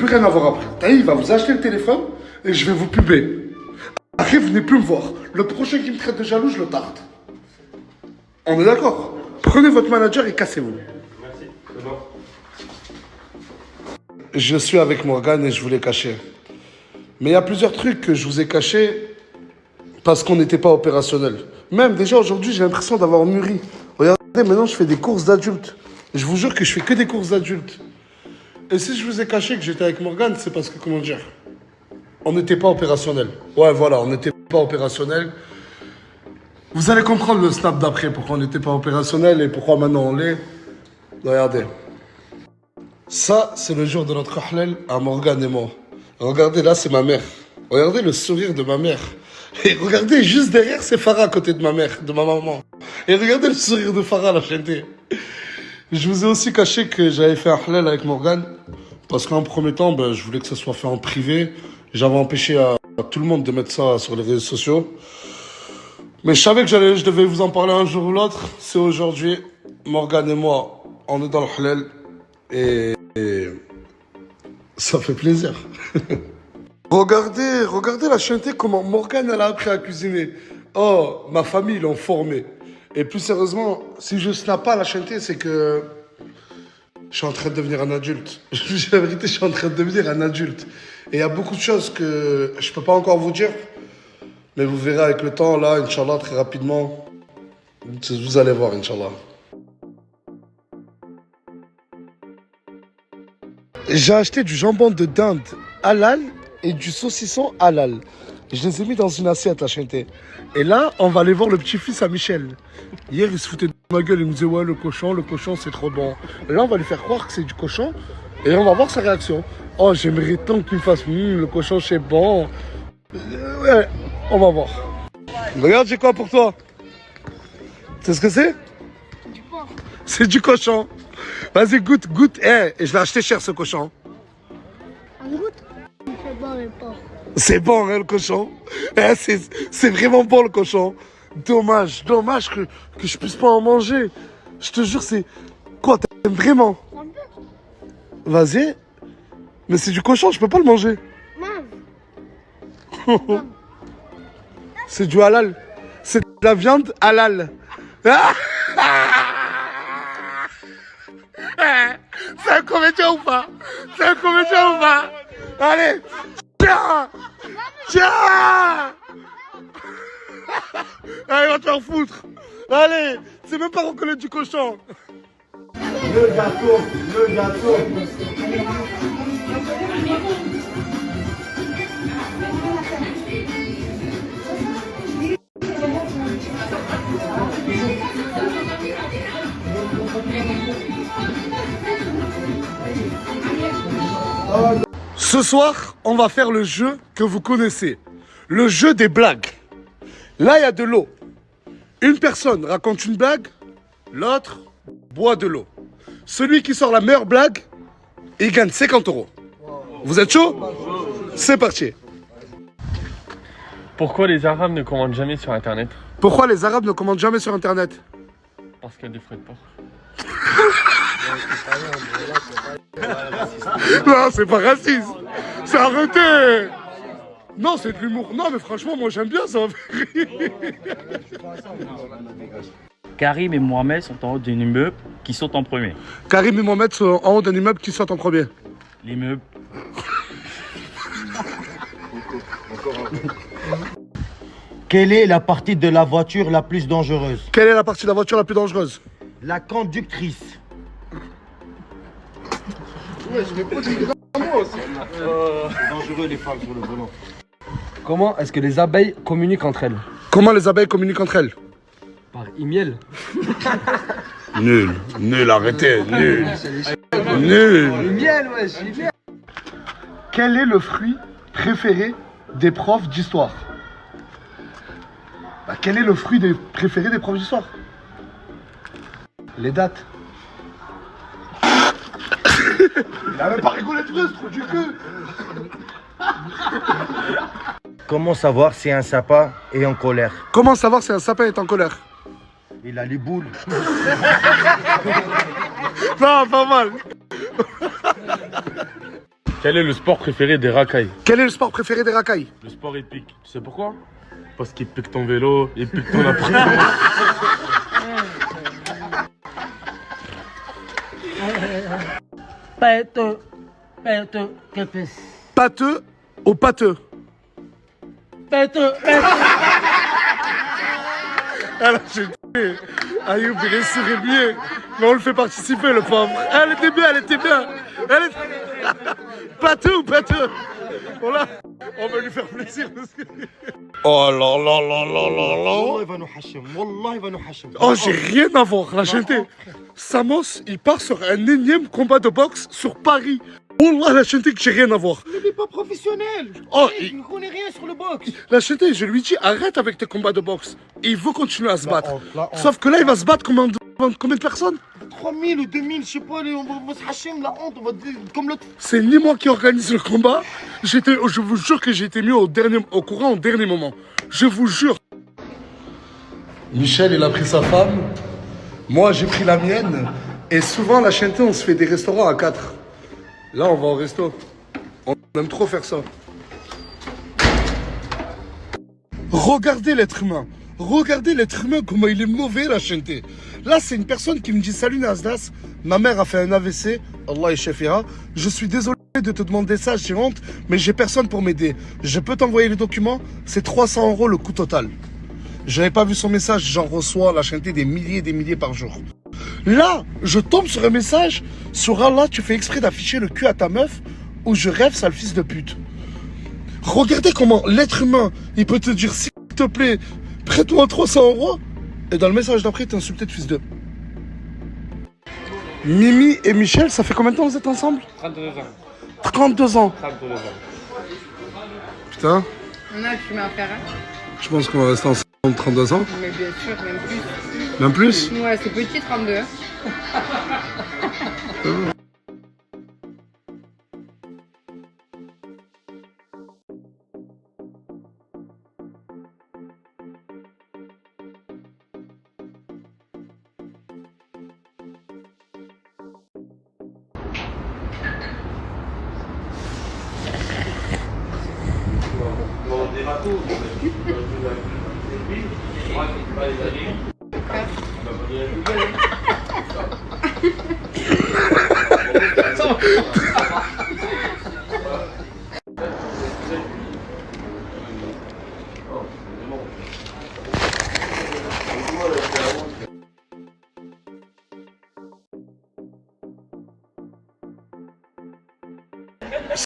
plus rien à voir après. Taï, il va vous acheter le téléphone et je vais vous puber. Après, venez plus me voir. Le prochain qui me traite de jaloux, je le tarte. On est d'accord? Prenez votre manager et cassez-vous. Merci, c'est bon. Je suis avec Morgane et je vous l'ai caché. Mais il y a plusieurs trucs que je vous ai cachés parce qu'on n'était pas opérationnel. Même déjà aujourd'hui, j'ai l'impression d'avoir mûri. Regardez, maintenant je fais des courses d'adultes. Je vous jure que je fais que des courses d'adultes. Et si je vous ai caché que j'étais avec Morgane, c'est parce que, comment dire, on n'était pas opérationnel. Ouais, voilà, on n'était pas opérationnel. Vous allez comprendre le snap d'après, pourquoi on n'était pas opérationnel et pourquoi maintenant on l'est. Regardez. Ça, c'est le jour de notre halal à Morgane et moi. Regardez, là, c'est ma mère. Regardez le sourire de ma mère. Et regardez, juste derrière, c'est Farah à côté de ma mère, de ma maman. Et regardez le sourire de Farah, la chanter. Je vous ai aussi caché que j'avais fait un halal avec Morgane. Parce qu'en premier temps, je voulais que ça soit fait en privé. J'avais empêché à tout le monde de mettre ça sur les réseaux sociaux. Mais je savais que je devais vous en parler un jour ou l'autre. C'est aujourd'hui. Morgane et moi, on est dans le halal. Et ça fait plaisir. Regardez la chanter comment Morgane elle a appris à cuisiner. Oh, ma famille l'ont formée. Et plus sérieusement, si je snap pas la chanter, c'est que je suis en train de devenir un adulte. Je vous dis la vérité, je suis en train de devenir un adulte. Et il y a beaucoup de choses que je peux pas encore vous dire. Mais vous verrez avec le temps, là, Inch'Allah, très rapidement. Vous allez voir, Inch'Allah. J'ai acheté du jambon de dinde halal et du saucisson halal. Je les ai mis dans une assiette, la chanter. Et là, on va aller voir le petit-fils à Michel. Hier, il se foutait de ma gueule, il me disait « Ouais, le cochon, c'est trop bon. » Et là, on va lui faire croire que c'est du cochon et on va voir sa réaction. Oh, j'aimerais tant qu'il me fasse « le cochon, c'est bon. » Ouais, on va voir. Regarde, j'ai quoi pour toi? Tu sais ce que c'est? Du porc. C'est du cochon. Vas-y, goûte. Et je l'ai acheté cher, ce cochon. On goûte? C'est bon le porc. C'est bon, hein, le cochon. C'est vraiment bon, le cochon. Dommage que je puisse pas en manger. Je te jure, c'est... Quoi, t'aimes vraiment? Un peu. Vas-y. Mais c'est du cochon, je peux pas le manger. Mange. C'est du halal. C'est de la viande halal. C'est un comédien ou pas? Allez. Tiens. Allez, va te faire foutre. Allez, c'est même pas reconnaître du cochon. Le gâteau. Ce soir, on va faire le jeu que vous connaissez. Le jeu des blagues. Là, il y a de l'eau. Une personne raconte une blague, l'autre boit de l'eau. Celui qui sort la meilleure blague, il gagne 50 €. Vous êtes chaud? C'est parti. Pourquoi les Arabes ne commandent jamais sur Internet? Pourquoi les Arabes ne commandent jamais sur Internet? Parce qu'il y a des frais de port. Non, c'est pas raciste. C'est arrêté. Non, c'est de l'humour. Non, mais franchement, moi j'aime bien ça. Karim et Mohamed sont en haut d'un immeuble qui saute en premier. Karim et Mohamed sont en haut d'un immeuble qui saute en premier. L'immeuble. Quelle est la partie de la voiture la plus dangereuse? Quelle est la partie de la voiture la plus dangereuse? La conductrice. Dangereux les femmes sur le volant. Comment est-ce que les abeilles communiquent entre elles? Comment les abeilles communiquent entre elles? Par e-miel. Nul, arrêtez, nul. Nul. E-miel, wesh, e-miel. Quel est le fruit préféré des profs d'histoire? Quel est le fruit préféré des profs d'histoire? Les dates. Il a même pas rigolé de ce trou du cul. Comment savoir si un sapin est en colère? Comment savoir si un sapin est en colère? Il a les boules. Non, pas mal. Quel est le sport préféré des racailles? Quel est le sport préféré des racailles? Le sport épique. Tu sais pourquoi? Parce qu'il pique ton vélo, il pique ton apprenti. Pâteux. Pâteux. Qu'est-ce Pâteux ou pâteux? Pâteux. Alors, j'ai dit, Ayoub, il est sourire bien. Mais on le fait participer, le pauvre. Elle était bien, elle était bien. Elle était... Pâteux ou pâteux? Voilà. On va lui faire plaisir. Oh là là là là là là. والله يبقى نحشم والله يبقى نحشم. Oh, j'ai rien à voir, la chanté. Samos, il part sur un énième combat de boxe sur Paris. Wallah, la chanté, que j'ai rien à voir. Il n'est pas professionnel. Oh, Il ne connaît rien sur le boxe. La chanté, je lui dis, arrête avec tes combats de boxe. Et il veut continuer à se battre. la honte. Sauf que là, il va se battre combien de personnes? 3000 ou 2000, je sais pas, on va se hachem, la honte, on va dire comme l'autre. C'est ni moi qui organise le combat. Je vous jure que j'ai été mis au courant au dernier moment. Je vous jure. Michel, il a pris sa femme. Moi, j'ai pris la mienne. Et souvent, la chanté, on se fait des restaurants à 4. Là, on va au resto. On aime trop faire ça. Regardez l'être humain. Regardez l'être humain, comment il est mauvais, la chanté. Là, c'est une personne qui me dit « Salut Nasdas, ma mère a fait un AVC, Allah yashafira. Je suis désolé de te demander ça, j'ai honte, mais j'ai personne pour m'aider. Je peux t'envoyer les documents, c'est 300 € le coût total. » J'avais pas vu son message, j'en reçois, la chanté, des milliers par jour. Là, je tombe sur un message, sur Allah, tu fais exprès d'afficher le cul à ta meuf, ou je rêve, sale fils de pute. Regardez comment l'être humain, il peut te dire, s'il te plaît, prête-moi 300 €, et dans le message d'après, t'es insulté de fils de... Mimi et Michel, ça fait combien de temps vous êtes ensemble? 32 ans. 32 ans. 32 ans. Putain, On a fumé à faire, hein. je pense qu'on va rester ensemble 32 ans. Mais bien sûr, même plus. Même plus? Ouais, c'est petit, 32. Hein. Bon, des bateaux,